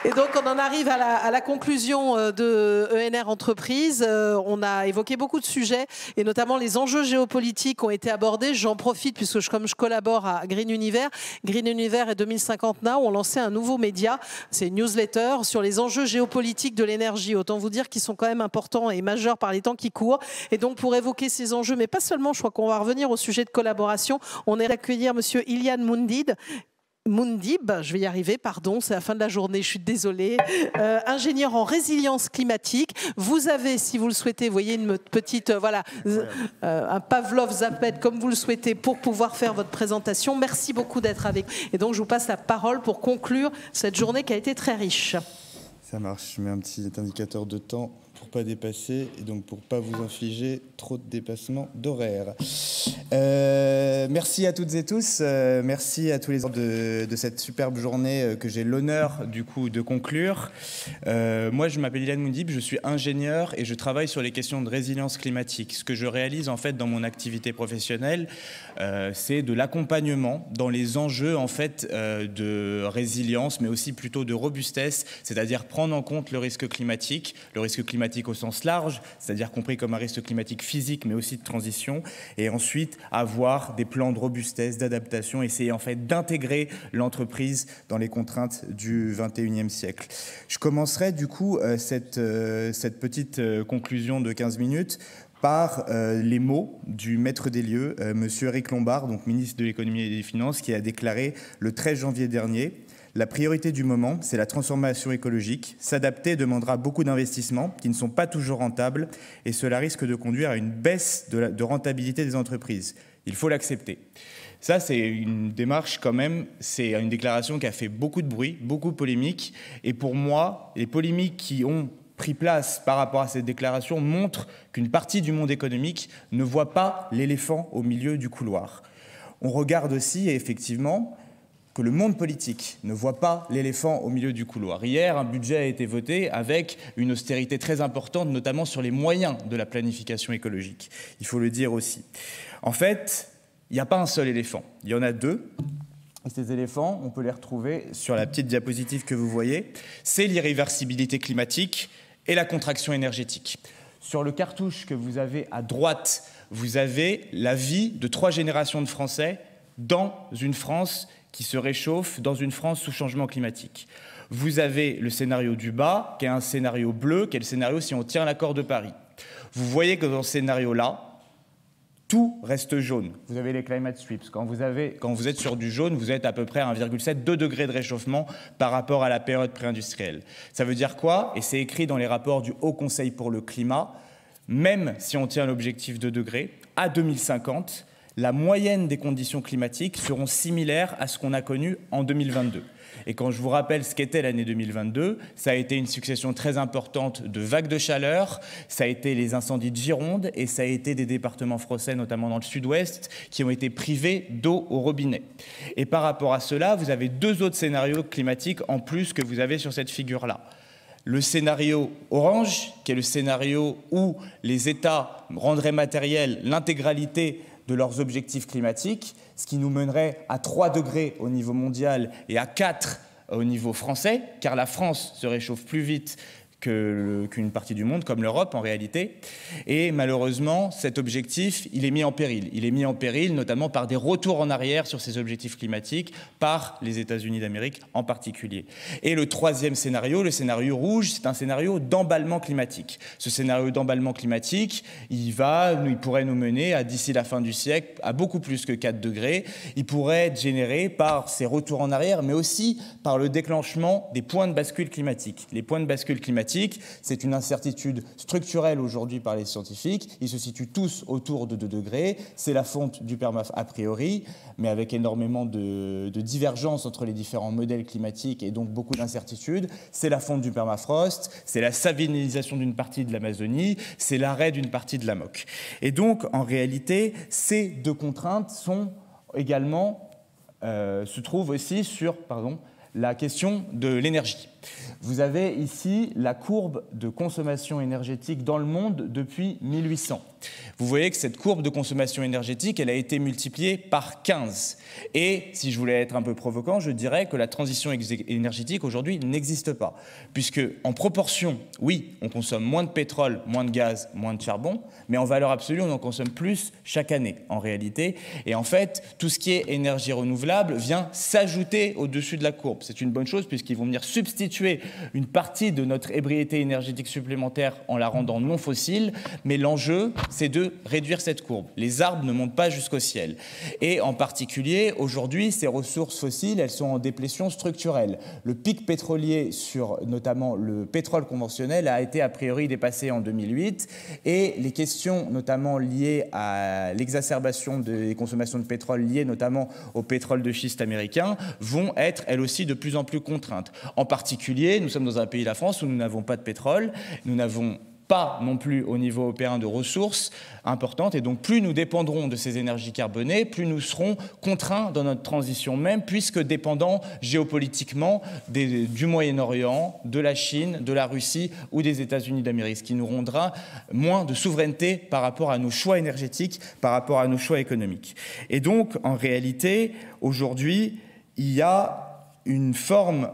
Et donc, on en arrive à la conclusion de ENR Entreprises. On a évoqué beaucoup de sujets, et notamment les enjeux géopolitiques ont été abordés. J'en profite, puisque comme je collabore à Green Univer et 2050 Now ont lancé un nouveau média, c'est une newsletter sur les enjeux géopolitiques de l'énergie. Autant vous dire qu'ils sont quand même importants et majeurs par les temps qui courent. Et donc, pour évoquer ces enjeux, mais pas seulement, je crois qu'on va revenir au sujet de collaboration, on est d'accueillir Monsieur Ilian Moundib, je vais y arriver, pardon, c'est la fin de la journée, je suis désolée, ingénieur en résilience climatique. Vous avez, si vous le souhaitez, vous voyez une petite, voilà, un Pavlov Zapet, comme vous le souhaitez, pour pouvoir faire votre présentation. Merci beaucoup d'être avec nous. Et donc, je vous passe la parole pour conclure cette journée qui a été très riche. Ça marche, je mets un petit indicateur de temps pour pas dépasser et donc pour pas vous infliger trop de dépassements d'horaire. Merci à toutes et tous, merci à tous les autres de cette superbe journée que j'ai l'honneur du coup de conclure. Moi je m'appelle Ilian Moundib, je suis ingénieur et je travaille sur les questions de résilience climatique. Ce que je réalise en fait dans mon activité professionnelle, c'est de l'accompagnement dans les enjeux en fait de résilience, mais aussi plutôt de robustesse, c'est-à-dire prendre en compte le risque climatique au sens large, c'est-à-dire compris comme un risque climatique physique, mais aussi de transition, et ensuite avoir des plans de robustesse, d'adaptation, essayer en fait d'intégrer l'entreprise dans les contraintes du 21e siècle. Je commencerai du coup cette petite conclusion de 15 minutes par les mots du maître des lieux, Monsieur Éric Lombard, donc ministre de l'économie et des finances, qui a déclaré le 13 janvier dernier: la priorité du moment, c'est la transformation écologique. S'adapter demandera beaucoup d'investissements qui ne sont pas toujours rentables et cela risque de conduire à une baisse de rentabilité des entreprises. Il faut l'accepter. Ça, c'est une démarche quand même, c'est une déclaration qui a fait beaucoup de bruit, beaucoup de polémiques. Et pour moi, les polémiques qui ont pris place par rapport à cette déclaration montrent qu'une partie du monde économique ne voit pas l'éléphant au milieu du couloir. On regarde aussi, effectivement, que le monde politique ne voit pas l'éléphant au milieu du couloir. Hier, un budget a été voté avec une austérité très importante, notamment sur les moyens de la planification écologique. Il faut le dire aussi. En fait, il n'y a pas un seul éléphant, il y en a deux. Et ces éléphants, on peut les retrouver sur la petite diapositive que vous voyez. C'est l'irréversibilité climatique et la contraction énergétique. Sur le cartouche que vous avez à droite, vous avez la vie de 3 générations de Français dans une France qui se réchauffe, dans une France sous changement climatique. Vous avez le scénario du bas, qui est un scénario bleu, qui est le scénario si on tient l'accord de Paris. Vous voyez que dans ce scénario-là, tout reste jaune. Vous avez les climate sweeps. Quand vous êtes sur du jaune, vous êtes à peu près à 1,7-2 degrés de réchauffement par rapport à la période pré-industrielle. Ça veut dire quoi? Et c'est écrit dans les rapports du Haut Conseil pour le climat, même si on tient l'objectif de degrés, à 2050, la moyenne des conditions climatiques seront similaires à ce qu'on a connu en 2022. Et quand je vous rappelle ce qu'était l'année 2022, ça a été une succession très importante de vagues de chaleur, ça a été les incendies de Gironde et ça a été des départements français, notamment dans le sud-ouest, qui ont été privés d'eau au robinet. Et par rapport à cela, vous avez 2 autres scénarios climatiques en plus que vous avez sur cette figure-là. Le scénario orange, qui est le scénario où les États rendraient matériel l'intégralité de leurs objectifs climatiques, ce qui nous mènerait à 3 degrés au niveau mondial et à 4 au niveau français, car la France se réchauffe plus vite qu'une partie du monde, comme l'Europe en réalité. Et malheureusement, cet objectif, il est mis en péril. Il est mis en péril notamment par des retours en arrière sur ces objectifs climatiques, par les États-Unis d'Amérique en particulier. Et le 3e scénario, le scénario rouge, c'est un scénario d'emballement climatique. Ce scénario d'emballement climatique, il pourrait nous mener à, d'ici la fin du siècle, à beaucoup plus que 4 degrés. Il pourrait être généré par ces retours en arrière, mais aussi par le déclenchement des points de bascule climatique. Les points de bascule climatique, c'est une incertitude structurelle aujourd'hui par les scientifiques. Ils se situent tous autour de 2 degrés. C'est la fonte du permafrost a priori, mais avec énormément de divergences entre les différents modèles climatiques et donc beaucoup d'incertitudes. C'est la fonte du permafrost, c'est la sablinisation d'une partie de l'Amazonie, c'est l'arrêt d'une partie de la MOC. Et donc, en réalité, ces 2 contraintes sont également, se trouvent aussi sur, la question de l'énergie. Vous avez ici la courbe de consommation énergétique dans le monde depuis 1800. Vous voyez que cette courbe de consommation énergétique, elle a été multipliée par 15. Et si je voulais être un peu provocant, je dirais que la transition énergétique aujourd'hui n'existe pas. Puisque en proportion, oui, on consomme moins de pétrole, moins de gaz, moins de charbon, mais en valeur absolue, on en consomme plus chaque année en réalité. Et en fait, tout ce qui est énergie renouvelable vient s'ajouter au-dessus de la courbe. C'est une bonne chose puisqu'ils vont venir substituer une partie de notre ébriété énergétique supplémentaire en la rendant non fossile. Mais l'enjeu, c'est de réduire cette courbe. Les arbres ne montent pas jusqu'au ciel. Et en particulier, aujourd'hui, ces ressources fossiles, elles sont en déplétion structurelle. Le pic pétrolier sur notamment le pétrole conventionnel a été a priori dépassé en 2008. Et les questions notamment liées à l'exacerbation des consommations de pétrole, liées notamment au pétrole de schiste américain, vont être elles aussi de plus en plus contraintes. En particulier, nous sommes dans un pays, la France, où nous n'avons pas de pétrole, nous n'avons pas non plus au niveau européen de ressources importantes, et donc plus nous dépendrons de ces énergies carbonées, plus nous serons contraints dans notre transition même, puisque dépendants géopolitiquement du Moyen-Orient, de la Chine, de la Russie ou des États-Unis d'Amérique, ce qui nous rendra moins de souveraineté par rapport à nos choix énergétiques, par rapport à nos choix économiques. Et donc, en réalité, aujourd'hui, il y a une forme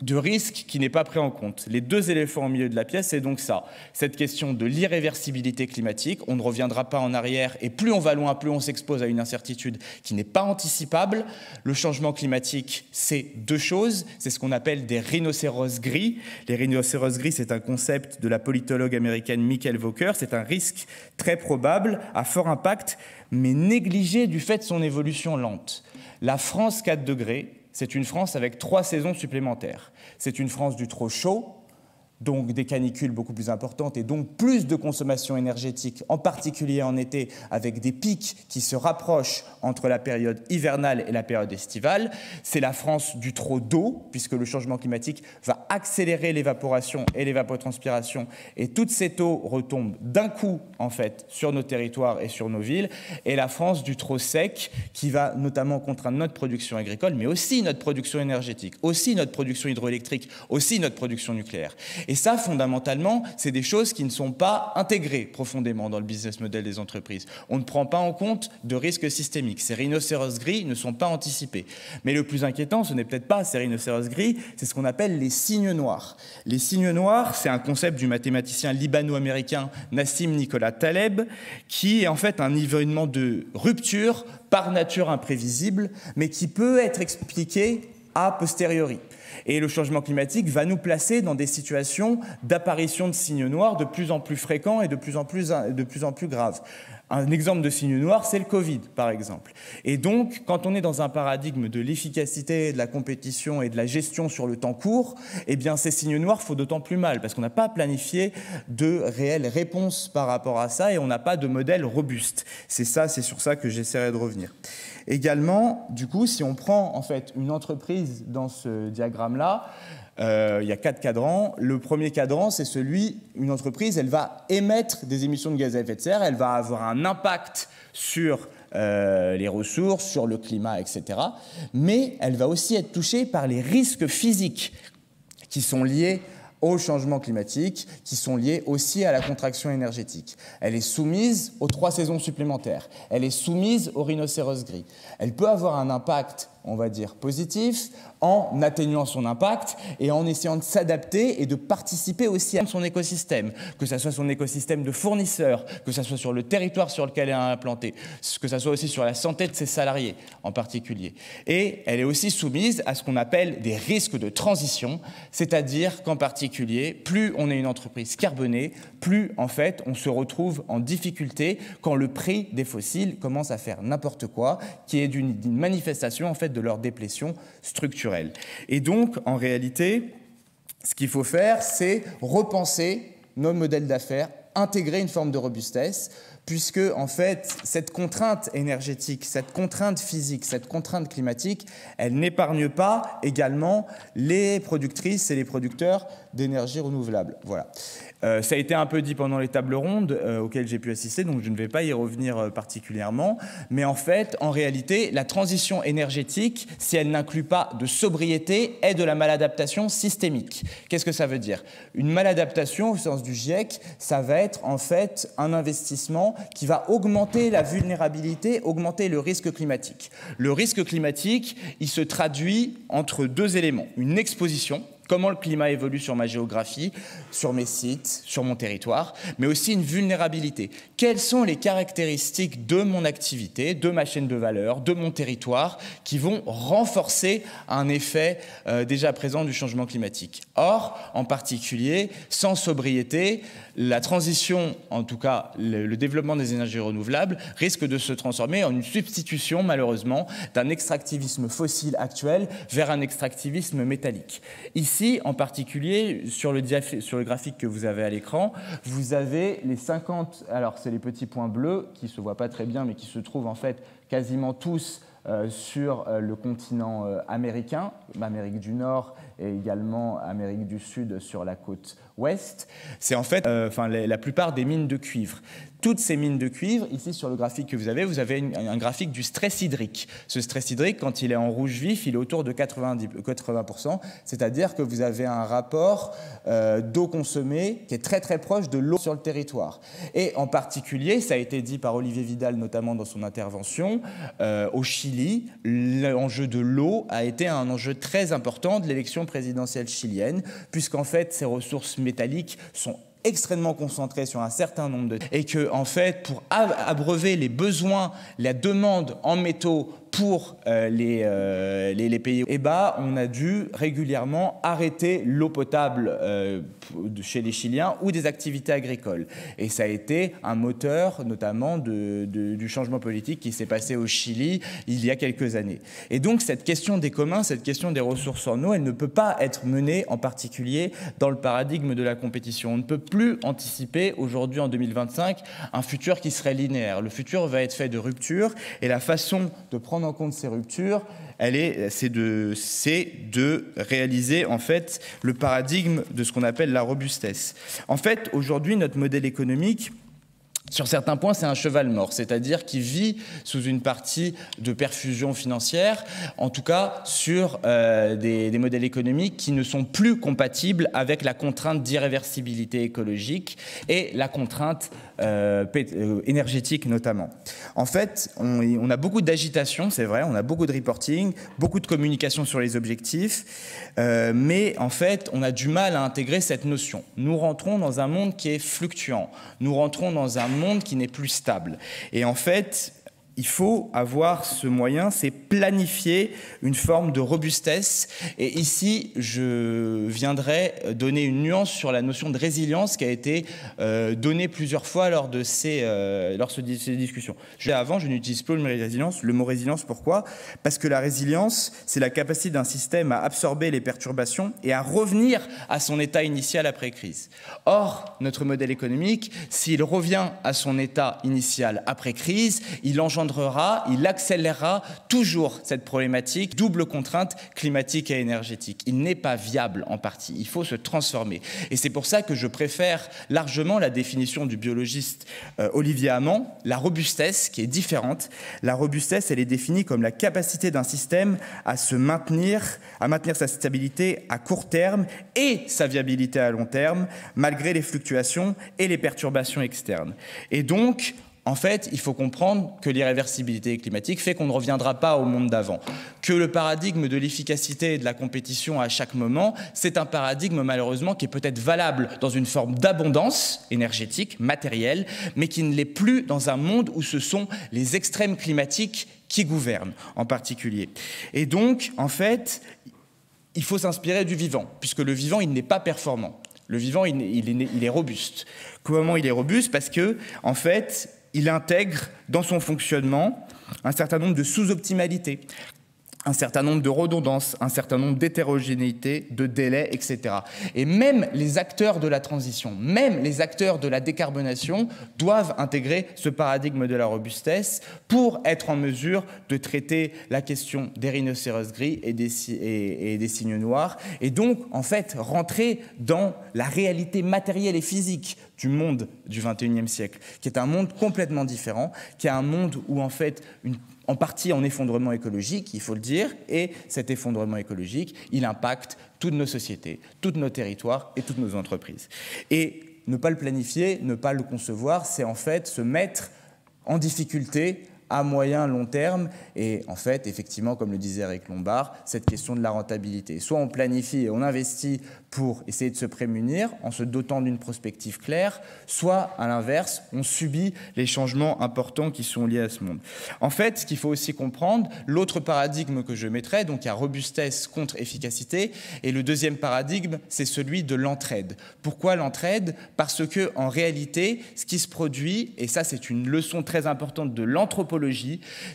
de risque qui n'est pas pris en compte. Les deux éléphants au milieu de la pièce, c'est donc ça. Cette question de l'irréversibilité climatique, on ne reviendra pas en arrière, et plus on va loin, plus on s'expose à une incertitude qui n'est pas anticipable. Le changement climatique, c'est deux choses. C'est ce qu'on appelle des rhinocéros gris. Les rhinocéros gris, c'est un concept de la politologue américaine Michael Walker. C'est un risque très probable, à fort impact, mais négligé du fait de son évolution lente. La France 4 degrés, c'est une France avec 3 saisons supplémentaires. C'est une France du trop chaud, donc des canicules beaucoup plus importantes et donc plus de consommation énergétique, en particulier en été, avec des pics qui se rapprochent entre la période hivernale et la période estivale. C'est la France du trop d'eau, puisque le changement climatique va accélérer l'évaporation et l'évapotranspiration, et toute cette eau retombe d'un coup, en fait, sur nos territoires et sur nos villes. Et la France du trop sec, qui va notamment contraindre notre production agricole, mais aussi notre production énergétique, aussi notre production hydroélectrique, aussi notre production nucléaire. Et ça, fondamentalement, c'est des choses qui ne sont pas intégrées profondément dans le business model des entreprises. On ne prend pas en compte de risques systémiques. Ces rhinocéros gris ne sont pas anticipés. Mais le plus inquiétant, ce n'est peut-être pas ces rhinocéros gris, c'est ce qu'on appelle les signes noirs. Les signes noirs, c'est un concept du mathématicien libano-américain Nassim Nicolas Taleb, qui est en fait un événement de rupture par nature imprévisible, mais qui peut être expliqué a posteriori. Et le changement climatique va nous placer dans des situations d'apparition de signes noirs de plus en plus fréquents et de plus en plus graves. Un exemple de signe noir, c'est le Covid, par exemple. Et donc, quand on est dans un paradigme de l'efficacité, de la compétition et de la gestion sur le temps court, eh bien, ces signes noirs font d'autant plus mal, parce qu'on n'a pas planifié de réelles réponses par rapport à ça, et on n'a pas de modèle robuste. C'est sur ça que j'essaierai de revenir. Également, du coup, si on prend en fait une entreprise dans ce diagramme-là, il y a 4 cadrans. Le premier cadran, c'est une entreprise, elle va émettre des émissions de gaz à effet de serre, elle va avoir un impact sur les ressources, sur le climat, etc. Mais elle va aussi être touchée par les risques physiques qui sont liés au changement climatique, qui sont liés aussi à la contraction énergétique. Elle est soumise aux 3 saisons supplémentaires. Elle est soumise aux rhinocéros gris. Elle peut avoir un impact, on va dire, positif, en atténuant son impact et en essayant de s'adapter et de participer aussi à son écosystème, que ce soit son écosystème de fournisseurs, que ce soit sur le territoire sur lequel elle est implantée, que ce soit aussi sur la santé de ses salariés en particulier. Et elle est aussi soumise à ce qu'on appelle des risques de transition, c'est-à-dire qu'en particulier, plus on est une entreprise carbonée, plus en fait on se retrouve en difficulté quand le prix des fossiles commence à faire n'importe quoi, qui est d'une manifestation en fait de leur déplétion structurelle. Et donc, en réalité, ce qu'il faut faire, c'est repenser nos modèles d'affaires, intégrer une forme de robustesse, puisque en fait, cette contrainte énergétique, cette contrainte physique, cette contrainte climatique, elle n'épargne pas également les productrices et les producteurs d'énergie renouvelable. Voilà. Ça a été un peu dit pendant les tables rondes auxquelles j'ai pu assister, donc je ne vais pas y revenir particulièrement. Mais en fait, en réalité, la transition énergétique, si elle n'inclut pas de sobriété, est de la maladaptation systémique. Qu'est-ce que ça veut dire? Une maladaptation, au sens du GIEC, ça va être en fait un investissement qui va augmenter la vulnérabilité, augmenter le risque climatique. Le risque climatique, il se traduit entre deux éléments. Une exposition, comment le climat évolue sur ma géographie, sur mes sites, sur mon territoire, mais aussi une vulnérabilité. Quelles sont les caractéristiques de mon activité, de ma chaîne de valeur, de mon territoire, qui vont renforcer un effet déjà présent du changement climatique? Or, en particulier, sans sobriété, la transition, en tout cas le développement des énergies renouvelables, risque de se transformer en une substitution, malheureusement, d'un extractivisme fossile actuel vers un extractivisme métallique. Ici, en particulier, sur le graphique que vous avez à l'écran, vous avez les 50, alors c'est les petits points bleus qui ne se voient pas très bien, mais qui se trouvent en fait quasiment tous sur le continent américain, Amérique du Nord et également Amérique du Sud sur la côte ouest. C'est en fait la plupart des mines de cuivre. Toutes ces mines de cuivre, ici sur le graphique que vous avez un graphique du stress hydrique. Ce stress hydrique, quand il est en rouge vif, il est autour de 80%, c'est-à-dire que vous avez un rapport d'eau consommée qui est très très proche de l'eau sur le territoire. Et en particulier, ça a été dit par Olivier Vidal notamment dans son intervention, au Chili, l'enjeu de l'eau a été un enjeu très important de l'élection présidentielle chilienne, puisqu'en fait ces ressources métalliques sont extrêmement concentré sur un certain nombre de... Et que, en fait, pour abreuver les besoins, la demande en métaux pour les pays, on a dû régulièrement arrêter l'eau potable chez les Chiliens ou des activités agricoles. Et ça a été un moteur, notamment, du changement politique qui s'est passé au Chili il y a quelques années. Et donc, cette question des communs, cette question des ressources en eau, elle ne peut pas être menée, en particulier, dans le paradigme de la compétition. On ne peut plus anticiper, aujourd'hui, en 2025, un futur qui serait linéaire. Le futur va être fait de ruptures, et la façon de prendre en compte ces ruptures, c'est de réaliser en fait le paradigme de ce qu'on appelle la robustesse. En fait, aujourd'hui, notre modèle économique, sur certains points, c'est un cheval mort, c'est-à-dire qu'il vit sous une partie de perfusion financière, en tout cas sur des modèles économiques qui ne sont plus compatibles avec la contrainte d'irréversibilité écologique et la contrainte énergétique notamment. En fait, on a beaucoup d'agitation, c'est vrai, on a beaucoup de reporting, beaucoup de communication sur les objectifs, mais en fait, on a du mal à intégrer cette notion. Nous rentrons dans un monde qui est fluctuant, nous rentrons dans un monde qui n'est plus stable. Et en fait, il faut avoir ce moyen, c'est planifier une forme de robustesse. Et ici, je viendrai donner une nuance sur la notion de résilience qui a été donnée plusieurs fois lors de ces discussions. Avant, je n'utilise plus le mot résilience. Pourquoi? Parce que la résilience, c'est la capacité d'un système à absorber les perturbations et à revenir à son état initial après crise. Or, notre modèle économique, s'il revient à son état initial après crise, il accélérera toujours cette problématique, double contrainte climatique et énergétique. Il n'est pas viable en partie, il faut se transformer. Et c'est pour ça que je préfère largement la définition du biologiste Olivier Hamann, la robustesse, qui est différente. La robustesse, elle est définie comme la capacité d'un système à maintenir sa stabilité à court terme et sa viabilité à long terme, malgré les fluctuations et les perturbations externes. Et donc, en fait, il faut comprendre que l'irréversibilité climatique fait qu'on ne reviendra pas au monde d'avant. Que le paradigme de l'efficacité et de la compétition à chaque moment, c'est un paradigme malheureusement qui est peut-être valable dans une forme d'abondance énergétique, matérielle, mais qui ne l'est plus dans un monde où ce sont les extrêmes climatiques qui gouvernent en particulier. Et donc, en fait, il faut s'inspirer du vivant, puisque le vivant, il n'est pas performant. Le vivant, il est robuste. Comment il est robuste? Parce que, en fait, il intègre dans son fonctionnement un certain nombre de sous-optimalités. un certain nombre de redondances, un certain nombre d'hétérogénéités, de délais, etc. Et même les acteurs de la transition, même les acteurs de la décarbonation doivent intégrer ce paradigme de la robustesse pour être en mesure de traiter la question des rhinocéros gris et des cygnes noirs, et donc, en fait, rentrer dans la réalité matérielle et physique du monde du XXIe siècle, qui est un monde complètement différent, qui est un monde où, en fait, en partie en effondrement écologique, il faut le dire, et cet effondrement écologique, il impacte toutes nos sociétés, tous nos territoires et toutes nos entreprises. Et ne pas le planifier, ne pas le concevoir, c'est en fait se mettre en difficulté à moyen, long terme, et en fait, effectivement, comme le disait Eric Lombard, cette question de la rentabilité. Soit on planifie et on investit pour essayer de se prémunir en se dotant d'une prospective claire, soit, à l'inverse, on subit les changements importants qui sont liés à ce monde. En fait, ce qu'il faut aussi comprendre, l'autre paradigme que je mettrais, donc il y a robustesse contre efficacité, et le deuxième paradigme, c'est celui de l'entraide. Pourquoi l'entraide? Parce que, en réalité, ce qui se produit, et ça c'est une leçon très importante de l'anthropologie,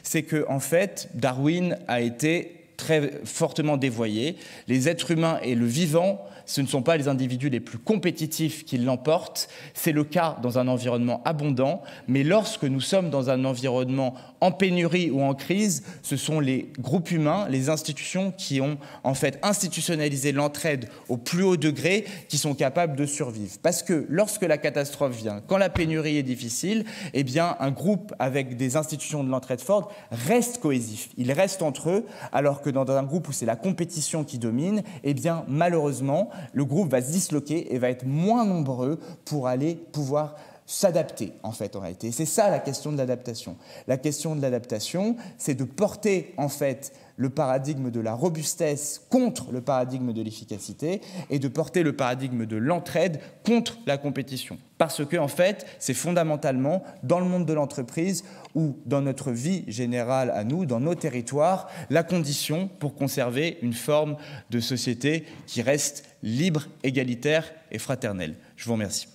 c'est que, en fait, Darwin a été très fortement dévoyé. Les êtres humains et le vivant, ce ne sont pas les individus les plus compétitifs qui l'emportent. C'est le cas dans un environnement abondant, mais lorsque nous sommes dans un environnement en pénurie ou en crise, ce sont les groupes humains, les institutions qui ont en fait institutionnalisé l'entraide au plus haut degré, qui sont capables de survivre. Parce que lorsque la catastrophe vient, quand la pénurie est difficile, eh bien un groupe avec des institutions de l'entraide forte reste cohésif. Ils restent entre eux, alors que dans un groupe où c'est la compétition qui domine, eh bien malheureusement, le groupe va se disloquer et va être moins nombreux pour aller pouvoir s'adapter, en fait, en réalité. C'est ça la question de l'adaptation. La question de l'adaptation, c'est de porter, en fait, le paradigme de la robustesse contre le paradigme de l'efficacité et de porter le paradigme de l'entraide contre la compétition. Parce que, en fait, c'est fondamentalement dans le monde de l'entreprise ou dans notre vie générale à nous, dans nos territoires, la condition pour conserver une forme de société qui reste libre, égalitaire et fraternelle. Je vous remercie.